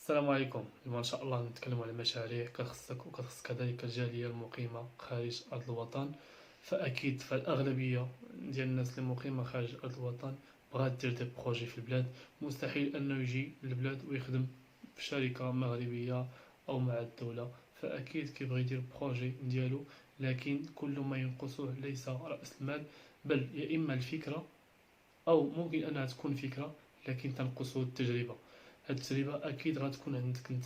السلام عليكم. اليوم ان شاء الله نتكلم على مشاريع كتخصك وكتخص كذلك الجاليه المقيمه خارج ارض الوطن. فاكيد فالاغلبيه ديال الناس اللي مقيمه خارج ارض الوطن بغات دير دي بروجي في البلاد. مستحيل انه يجي للبلاد ويخدم في شركه مغربيه او مع الدوله، فاكيد كيبغي يدير بروجي ديالو. لكن كل ما ينقصه ليس راس المال، بل يا اما الفكره، او ممكن انها تكون فكره لكن تنقصه التجربه. هاد التجربه اكيد غتكون عندك انت.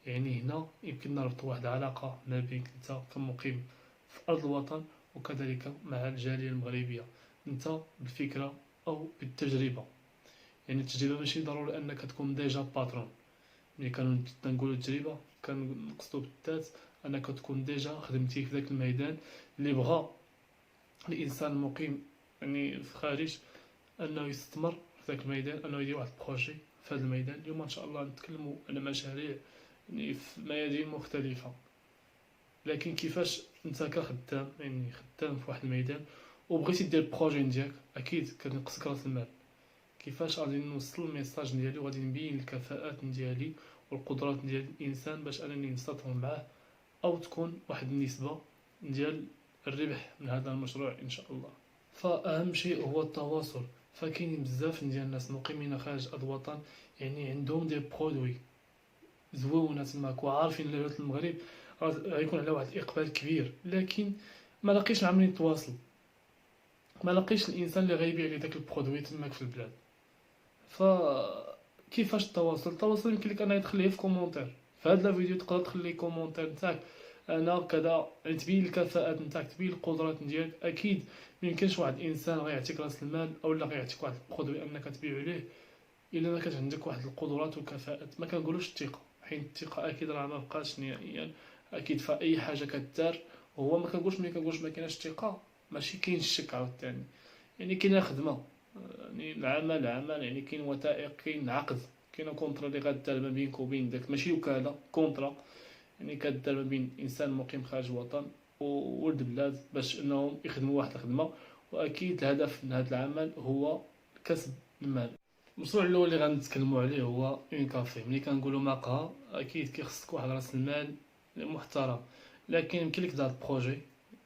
يعني هنا يمكن نربط واحد العلاقه ما بينك انت كمقيم في ارض الوطن وكذلك مع الجاليه المغربيه، انت بالفكره او بالتجربه. يعني التجربه ماشي ضروري انك تكون ديجا باترون. ملي كنقولوا التجربه كنقصدوا بالذات انك تكون ديجا خدمتي في ذاك الميدان اللي بغى الانسان المقيم يعني في الخارج انه يستثمر في ذاك الميدان، انه يدير واحد البروجي في هذا الميدان. اليوم ان شاء الله نتكلموا على مشاريع يعني في ميادين مختلفه. لكن كيفاش انت كخدام يعني خدام في واحد الميدان وبغيتي دير بروجي ديالك، اكيد كنقصك راس المال. كيفاش غادي نوصل الميساج ديالي وغادي نبين الكفاءات ديالي والقدرات ديال الانسان باش انني نستثمر معاه، او تكون واحد النسبه ديال الربح من هذا المشروع ان شاء الله. فاهم شيء هو التواصل. فكاين بزاف ديال الناس مقيمين خارج ارض الوطن يعني عندهم دي برودوي زويونه تماك وعارفين لغه المغرب غيكون على واحد الاقبال كبير، لكن ما لاقيش مع منين يتواصل. ما لاقيش الانسان اللي غيبيع لي داك البرودوي تماك في البلاد. ف كيفاش التواصل يمكن لك انه يدخل لي في كومونتير في هذا الفيديو. تقدر تخلي كومونتير نتاعك انا كذا، يعني تبين الكفاءات نتاعك، تبين القدرات ديالك. اكيد ما يمكنش واحد الانسان غيعطيك راس المال او لا غيعطيك واحد البرودوي انك تبيع عليه الا ما كانت عندك واحد القدرات والكفاءات. ما كنقولوش الثقه، حيت الثقه اكيد راه ما بقاش نهائيا. اكيد فاي حاجه كدار هو ما كنقولش ملي كنقولش ما كايناش الثقه ماشي كاين الشك عاوتاني. يعني كاينه خدمه، يعني العمل يعني كاين وثائق، كاين عقد، كاين كونطرا اللي غدار ما بينك وبين داك، ماشي وكاله، كونطرا يعني كدار ما بين انسان مقيم خارج الوطن وولد بلاد باش انهم يخدموا واحد الخدمه. واكيد الهدف من هذا العمل هو كسب المال. المشروع الاول اللي غنتكلموا عليه هو اون كافي. ملي كنقولوا مقهى اكيد كيخصك واحد راس المال محترم، لكن يمكن لك دار بروجي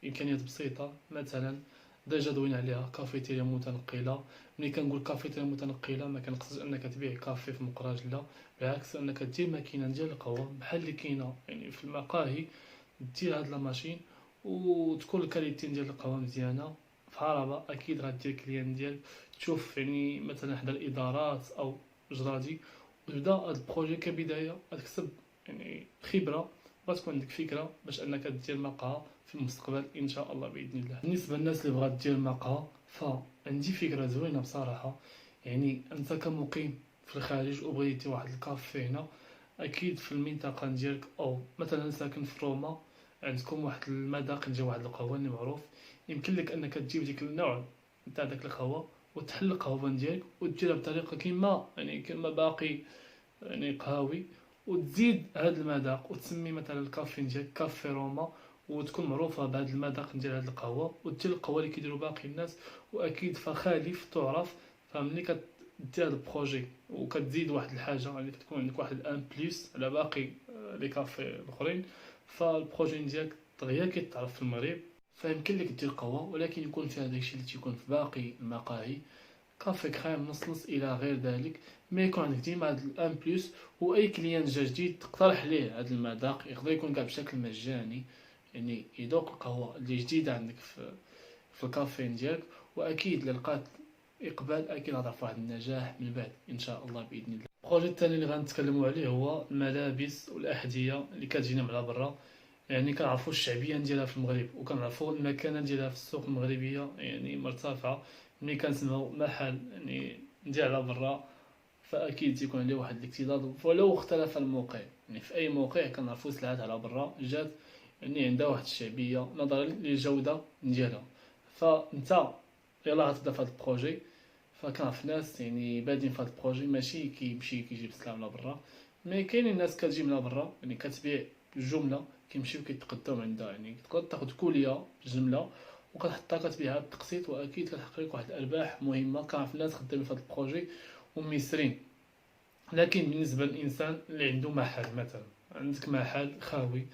امكانيات بسيطه. مثلا ديجا دوينا عليها كافيتيريا متنقله. ملي كنقول كافيتيريا متنقله ما كنقصدش انك تبيع كافي في مقراج، لا، بالعكس انك دير ماكينه ديال القهوه بحال اللي كاينه يعني في المقاهي. دير هاد لا ماشين وتكون الكاليتي ديال القهوه مزيانه في عربه. اكيد غدير كليان ديالك تشوف يعني مثلا حدا الادارات او جرادي، وتبدا هاد البروجي كبدايه غتكسب يعني خبره، وغتكون عندك فكره باش انك دير مقهى في المستقبل ان شاء الله باذن الله. بالنسبه للناس اللي بغات دير مقهى فعندي فكره زوينه بصراحه. يعني انت كمقيم في الخارج وبغيتي واحد الكافي هنا، اكيد في المنطقه ديالك او مثلا ساكن في روما عندكم واحد المذاق ديال واحد القهوه اللي معروف. يمكن لك انك تجيب ديك النوع نتاع داك القهوه وتحل القهوه ديالك وديرها بطريقه كيما باقي يعني قهاوي، وتزيد هذا المذاق وتسمي مثلا الكافي ديالك كافي روما، وتكون معروفه بهذا المذاق ديال هذه القهوه ودير القهوه اللي كيديروا باقي الناس. واكيد فخالف تعرف. فملي كدير هذا البروجي وكتزيد واحد الحاجه يعني كتكون عندك واحد الان بليس على باقي لي كافي الاخرين، فالبروجي ديالك دغيا كيتعرف في المغرب. فيمكن لك دير قهوه ولكن يكون فيها داكشي اللي تيكون في باقي المقاهي، كافي كريم نص نص الى غير ذلك. ما يكون عندك ديما هاد الان بلس، واي كليان جا جديد تقترح ليه هذا المذاق يقدر يكون كاع بشكل مجاني، يعني يذوق القهوه اللي جديده عندك في الكافي ديالك. واكيد لقات اقبال اكيد غتعرف واحد النجاح من بعد ان شاء الله باذن الله. البروجي الثاني اللي غنتكلموا عليه هو الملابس والاحذيه اللي كتجينا من برا. يعني كنعرفوا الشعبيه ديالها في المغرب وكنعرفوا المكانه ديالها في السوق المغربيه يعني مرتفعه. ملي كنسمعوا محل يعني ديال على برا فاكيد تيكون عليه واحد الاكتظاظ ولو اختلف الموقع. يعني في اي موقع كنعرفوا سلعات على برا جات يعني عندها واحد الشعبيه نظرا للجوده ديالها. فانت يلاه غتبدا في هذا البروجي، فكنعرف ناس يعني بادين في هذا البروجي ماشي كيمشي كيجيب سلعه من برا، مي كاينين ناس كتجي من برا يعني كتبيع الجمله كيمشيو كيتقداو عندها. يعني تقدر تاخذ كوليه جمله وكتحطها كتبيعها بالتقسيط، واكيد كتحقق لك واحد الارباح مهمه. كنعرف ناس خدامين في هذا البروجي وميسرين. لكن بالنسبة للإنسان اللي عنده محل مثلا، عندك محل خاوي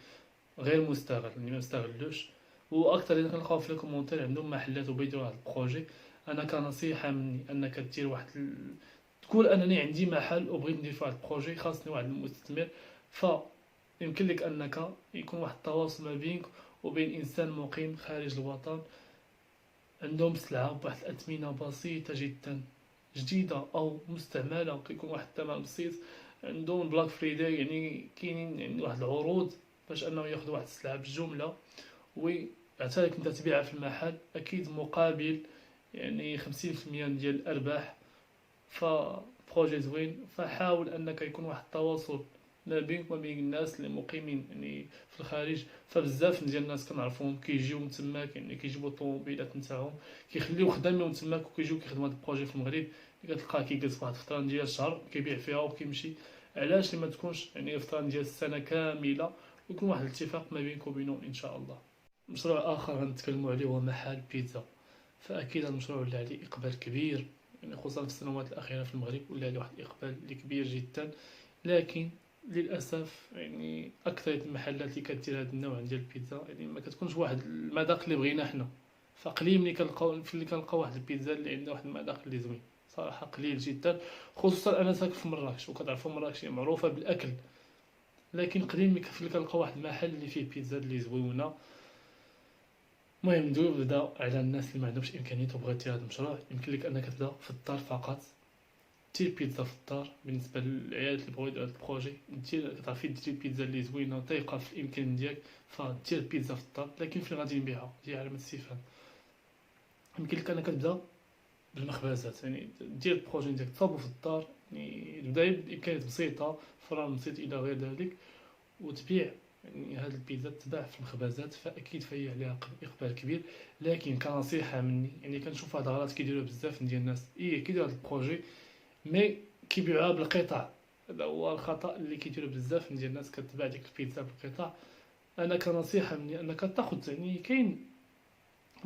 غير مستغل، اللي ما مستغلوش، واكثر اللي كنلقاو في الكومونتير عندهم محلات وبيديروا واحد البروجي. انا كنصيحه مني انك دير تقول انني عندي محل وبغيت ندير فيه واحد البروجي، خاصني واحد المستثمر. فيمكن لك انك يكون واحد التواصل ما بينك وبين انسان مقيم خارج الوطن، عندهم سلعه بواحد الاثمنه بسيطه جدا، جديده او مستعمله، كيكون واحد الثمن بسيط. عندهم بلاك فريداي، يعني كاينين يعني واحد العروض باش انه ياخذ واحد السلعه بالجمله ويعطيها لك انت تبيعها في المحل، اكيد مقابل يعني 50% ديال الارباح. فبروجي زوين. فحاول انك يكون واحد التواصل ما بينك وما بين الناس اللي مقيمين يعني في الخارج. فبزاف ديال الناس كنعرفوهم كيجيو من تماك، يعني كيجيبوا الطوموبيلات نتاعهم كيخليو خدامين تماك وكيجيو كيخدموا هاد البروجي في المغرب. كتلقاه كيجلس واحد الفتره ديال الشهر كيبيع فيها وكيمشي. علاش ما تكونش يعني فتره ديال السنه كامله ويكون واحد الاتفاق ما بينك وبينهم ان شاء الله. مشروع اخر غنتكلموا عليه هو محل بيتزا. فاكيد هذا المشروع ولا عليه اقبال كبير، يعني خصوصا في السنوات الاخيره في المغرب ولا عليه واحد الاقبال اللي كبير جدا. لكن للاسف يعني اكثر المحلات اللي كدير هذا النوع ديال البيتزا يعني ما كتكونش واحد المذاق اللي بغينا حنا. فقليل ملي كنلقاو واحد البيتزا اللي عندها واحد المذاق اللي زوين، صراحه قليل جدا. خصوصا انا ساكن في مراكش وكتعرفوا مراكش معروفه بالاكل، لكن قليل ملي كنلقاو واحد المحل اللي فيه بيتزا اللي زويونه. المهم ندويو بدا على الناس اللي ما عندهمش امكانيات وبغات دير هذا المشروع. يمكن لك انك تبدا في الدار فقط، دير بيتزا في الدار. بالنسبه للعيالات اللي بغاو يديروا هذا البروجي، كتعرفي ديري بيتزا اللي زوينه وطريقه في الامكان ديالك، فدير بيتزا في الدار. لكن فين غادي نبيعها هي علامه استفهام. يمكن لك انك تبدا بالمخبزات، يعني دير البروجي ديالك تصاوبو في الدار، يعني تبدا بامكانيات بسيطه، فران بسيط الى غير ذلك، وتبيع يعني هاد البيتزا تباع في المخبزات. فاكيد فهي عليها اقبال كبير. لكن كنصيحه مني، يعني كنشوف هاد الغلط كيديروها بزاف ديال الناس، كيديروا هاد البروجي مي كيبيعوها بالقطع. هذا هو الخطا اللي كيديروا بزاف ديال الناس، كتباع ديك البيتزا بالقطع. انا كنصيحه مني انك تاخذ، يعني كاين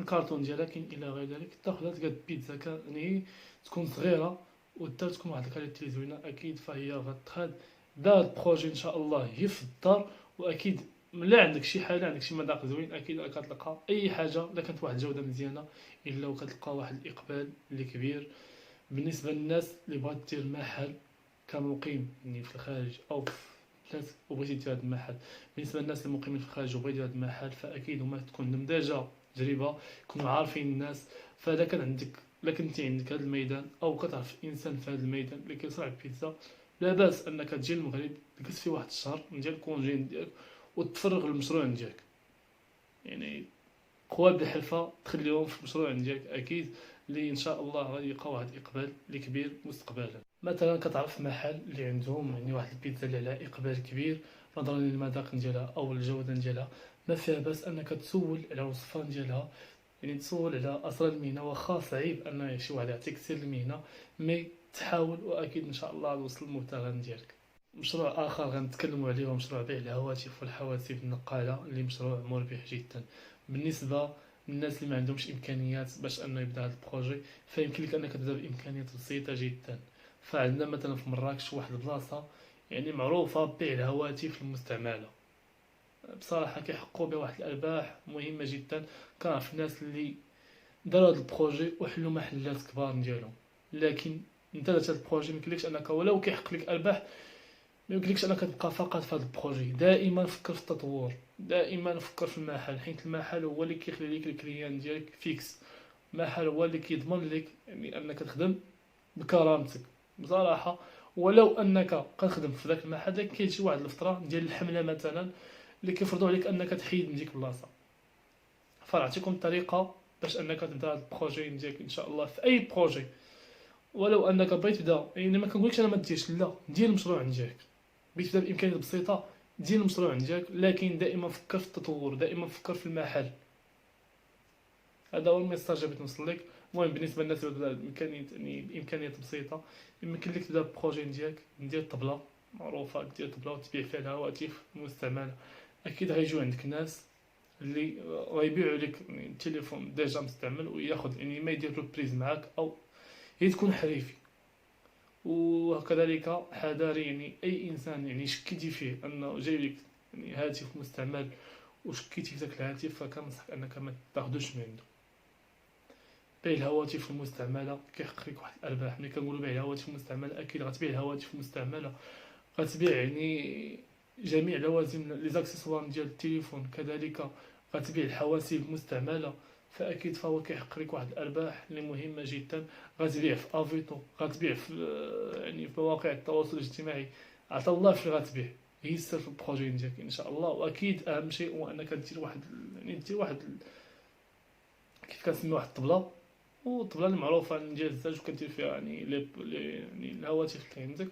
الكارطون ديالها كاين الى غير ذلك، تاخذ هاد البيتزا يعني تكون صغيره ودار تكون واحد الكاليتي اللي زوينه، اكيد فهي غتخاد دار البروجي ان شاء الله هي في الدار. واكيد ملي عندك شي حاجه، عندك شي مذاق زوين، اكيد كتلقى اي حاجه الا كانت واحد الجوده مزيانه الا وكتلقى واحد الاقبال اللي كبير. بالنسبه للناس اللي بغات دير محل كمقيم يعني في الخارج او في بلاد وبغيتي دير هذا المحل، بالنسبه للناس المقيمين في الخارج وبغيتي دير هذا المحل، فاكيد هما تكون عندهم ديجا تجربه، يكونوا عارفين الناس. فاذا كان عندك، الا كنتي عندك هذا الميدان او كتعرف انسان في هذا الميدان اللي كيصنع البيتزا، لا باس انك تجي للمغرب تجلس فيه واحد الشهر ديال الكونجي ديالك وتفرغ المشروع ديالك. يعني قوى بالحرفه تخليهم في المشروع ديالك، اكيد اللي ان شاء الله غادي يلقاو واحد الاقبال اللي كبير مستقبلا. مثلا كتعرف محل اللي عندهم يعني واحد البيتزا اللي عليها اقبال كبير نظرا للمذاق ديالها او الجوده ديالها، ما فيها باس انك تسول على الوصفان ديالها، يعني تسول على اسرار المهنه. واخا صعيب ان شي واحد يعطيك سر المهنه، مي تحاول واكيد ان شاء الله توصل للمبتغى ديالك. مشروع اخر غنتكلموا عليه هو مشروع بيع الهواتف والحواسيب النقاله، اللي مشروع مربح جدا بالنسبه للناس اللي ما عندهمش امكانيات باش انه يبدا هذا البروجي. فيمكن لك انك تبدا بامكانيات بسيطه جدا. فعندنا مثلا في مراكش واحد البلاصه يعني معروفه ببيع الهواتف المستعمله، بصراحه كيحققوا بها واحد الارباح مهمه جدا. كنعرف الناس اللي داروا هذا البروجي وحلوا محلات كبار ديالهم. لكن انت درت هذا البروجي ما يمكنلكش انك ولو كيحقق لك ارباح، ما يمكنلكش انك تبقى فقط في هذا البروجي. دائما فكر في التطور، دائما فكر في المحل، حيت المحل هو اللي كيخلي لك الكليان ديالك فيكس. المحل هو اللي كيضمن لك يعني انك تخدم بكرامتك بصراحه. ولو انك كتخدم في ذاك المحل، لكن كاين شي واحد الفتره ديال الحمله مثلا اللي كيفرضوا عليك انك تحيد من ديك البلاصه. فنعطيكم الطريقه باش انك تبدا هذا البروجي ديالك ان شاء الله في اي بروجي. ولو انك بغيت تبدا، يعني ما كنقولكش انا ما ديرش، لا دير المشروع ديالك، بغيت تبدا بامكانيات بسيطه دير المشروع ديالك. لكن دائما فكر في التطور، دائما فكر في المحل. هذا هو الميساج اللي بغيت نوصل لك. المهم بالنسبه للناس اللي بدا بامكانيات يعني بامكانيات بسيطه، يمكن لك تبدا بروجي ديالك دير طبله معروفه، دير طبله وتبيع فيها الهواتف مستعمله. اكيد غيجيو عندك ناس اللي غيبيعوا لك يعني التليفون ديجا مستعمل وياخذ، يعني ما يدير ريبريز معاك او هي تكون حريفي. وكذلك حذاري يعني اي انسان يعني شكيتي فيه انه جاي لك يعني هاتف مستعمل وشكيتي في ذاك الهاتف، فكنصحك انك ما تاخذوش من عنده. بيع الهواتف المستعمله كيحقق لك واحد الارباح. ملي كنقولوا بيع الهواتف المستعمله، اكيد غتبيع الهواتف المستعمله، غتبيع يعني جميع لوازم لي زاكسيسوار ديال التليفون، كذلك غتبيع الحواسيب المستعمله، فاكيد فهو كيحقق لك واحد الارباح اللي مهمه جدا. غتبيع في افيتو، غتبيع في يعني في مواقع التواصل الاجتماعي، عطا الله فين غتبيع. هي السر في البروجي ديالك ان شاء الله. واكيد اهم شيء هو انك دير واحد يعني دير واحد كيف كنسمي واحد الطبله، والطبله اللي معروفه ديال الزاج، وكدير فيها يعني يعني الهواتف اللي عندك،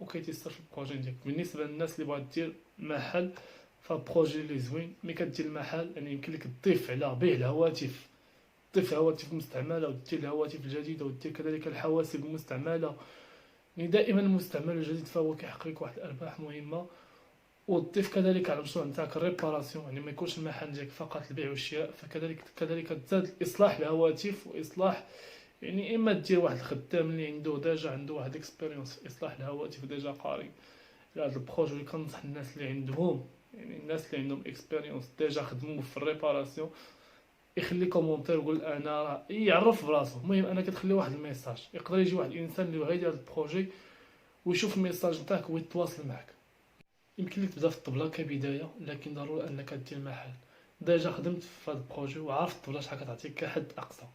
وكيتيسر في البروجي ديالك. بالنسبه للناس اللي بغات دير محل، فبروجي اللي زوين ملي كدير المحل يعني يمكن لك تضيف على بيع الهواتف، تضيف الهواتف المستعمله ودير الهواتف الجديده، ودير كذلك الحواسب المستعمله. يعني دائما المستعمل الجديد فهو كيحقق لك واحد الارباح مهمه. وتضيف كذلك على المشروع نتاعك الريباراسيون، يعني ما يكونش المحل ديالك فقط البيع والشراء، فكذلك تزاد اصلاح الهواتف واصلاح، يعني اما دير واحد الخدام اللي عنده واحد اكسبيريونس في اصلاح الهواتف ديجا قاري لهذا البروجي. اللي كنصح الناس اللي عندهم يعني الناس اللي عندهم اكسبيريونس ديجا خدموا في الريباراسيون، يخلي كومونتير يقول انا راه يعرف براسو. المهم انا كتخلي واحد الميساج، يقدر يجي واحد الانسان اللي بغى يدير هذا البروجي ويشوف الميساج نتاعك ويتواصل معك. يمكن لك تبدا في الطبله كبدايه، لكن ضروري انك دير محل. ديجا خدمت في هذا البروجي وعارف الطبله شحال كتعطيك كحد اقصى،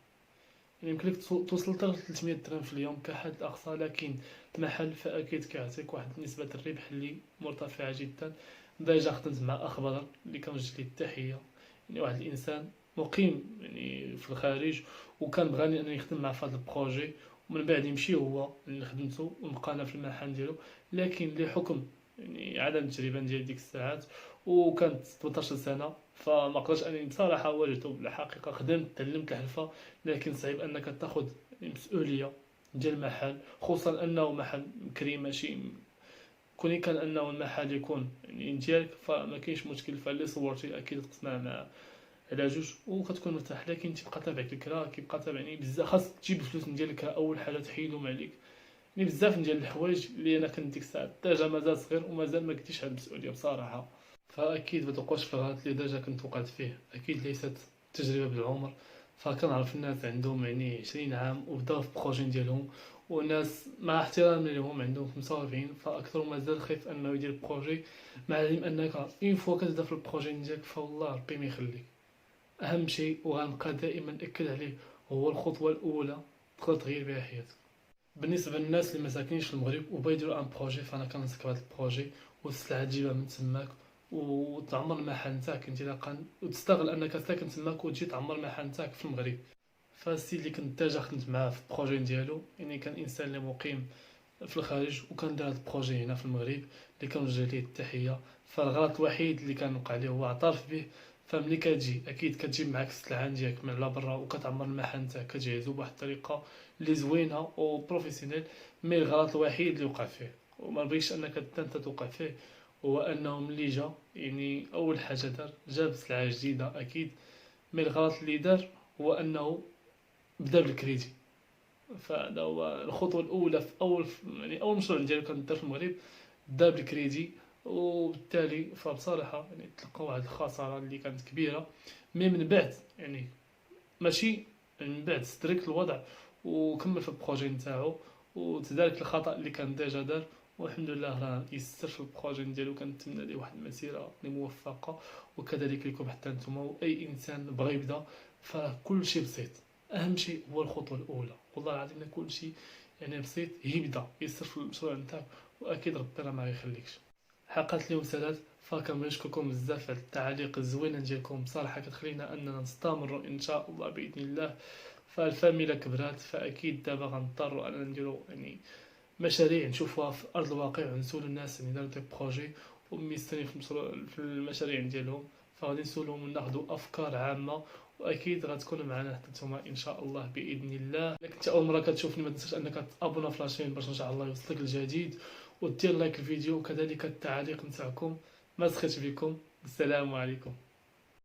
يعني يمكن لك توصل حتى ل 300 درهم في اليوم كحد اقصى، لكن المحل فاكيد كيعطيك واحد نسبه الربح اللي مرتفعه جدا. ديجا خدمت مع اخ بدر اللي كنوجه ليه التحيه، يعني واحد الانسان مقيم يعني في الخارج، وكان بغاني انني نخدم معاه في هذا البروجي، ومن بعد يمشي هو اللي خدمته ونبقى انا في المحل ديالو. لكن لحكم يعني عدم التجربه ديال ديك الساعات، وكانت 18 سنه، فما قدرتش انني بصراحه واجهته بالحقيقه. خدمت تعلمت الحرفه، لكن صعيب انك تاخذ مسؤوليه ديال المحل، خصوصا انه محل كريم ماشي كوني كان انه المحل يكون يعني ديالك، فما كاينش مشكل. فاللي صورتي اكيد تقسمها مع على جوج وكتكون مرتاح. لكن تيبقى تابعك الكرا، كيبقى تابعني بزاف، خاصك تجيب الفلوس ديال الكرا اول حاجه تحيدهم عليك. يعني بزاف ديال الحوايج اللي انا كنت ديك الساعه ديجا مازال صغير ومازال ما كنتش هاد المسؤوليه بصراحه. فاكيد ما توقعش في الغلط اللي ديجا كنت وقعت فيه. اكيد ليست تجربه بالعمر، فكنعرف الناس عندهم يعني 20 عام وبداو في بروجي ديالهم، وناس مع احترامي لهم عندهم 45، فاكثرهم مازال خايف انه يدير بروجي، مع العلم انك اون فوا كتبدا في البروجي ديالك فوالله ربي ما يخليك. اهم شيء وغنبقى دائما ناكد عليه هو الخطوه الاولى تقدر تغير بها حياتك. بالنسبه للناس اللي ما ساكنينش في المغرب وبغا يديروا ان بروجي، فانا كننصح بهذا البروجي، والسلعه تجيبها من تماك وتعمر المحل نتاعك انطلاقا، وتستغل انك ساكن تماك وتجي تعمر المحل نتاعك في المغرب. فالسيد اللي كنت ديجا خدمت معاه في البروجي ديالو يعني كان انسان اللي مقيم في الخارج، وكان دار هذا البروجي هنا في المغرب اللي كنوجه ليه التحيه. فالغلط الوحيد اللي كان وقع ليه هو اعترف به. فملي كتجي اكيد كتجيب معاك السلعه ديالك من على برا وكتعمر المحل نتاعك، كتجهزو بواحد الطريقه اللي زوينه وبروفيسيونيل. مي الغلط الوحيد اللي وقع فيه وما بغيتش انك انت توقع فيه، هو انه ملي جا يعني اول حاجه جاب سلعه جديده اكيد. مي الغلط اللي دار هو انه بدا بالكريدي. فهذا هو الخطوه الاولى في يعني اول مشروع ديالو كان دار في المغرب، بدا بالكريدي، وبالتالي فبصراحه يعني تلقى واحد الخساره اللي كانت كبيره. مي من بعد يعني ماشي من بعد استدرك الوضع وكمل في البروجي نتاعو، وتدارك الخطا اللي كان ديجا دار، والحمد لله راه يسر في البروجي ديالو. كنتمنى ليه واحد المسيره اللي موفقه، وكذلك لكم حتى نتوما واي انسان بغى يبدا. فكل شيء بسيط، اهم شيء هو الخطوه الاولى. والله العظيم كل شيء يعني بسيط، يبدا يسر في المشروع نتاعك، واكيد ربنا ما يخليكش. حققت اليوم سداد، فكنشكركم بزاف على التعاليق الزوينه ديالكم، بصراحه كتخلينا اننا نستمروا ان شاء الله باذن الله. فالفاميلا كبرات، فاكيد دابا غنضطروا اننا نديروا يعني مشاريع نشوفوها في ارض الواقع، ونسولوا الناس اللي داروا دي بروجي وميسترين في المشاريع ديالهم، فغادي نسولهم وناخذوا افكار عامه. واكيد غتكونوا معنا حتى نتوما ان شاء الله باذن الله. الا كنت اول مره كتشوفني ما تنساش انك تابونا في لاشين باش ان شاء الله يوصلك الجديد، ودير لايك الفيديو، وكذلك التعاليق نتاعكم. ما سخيتش بكم. السلام عليكم.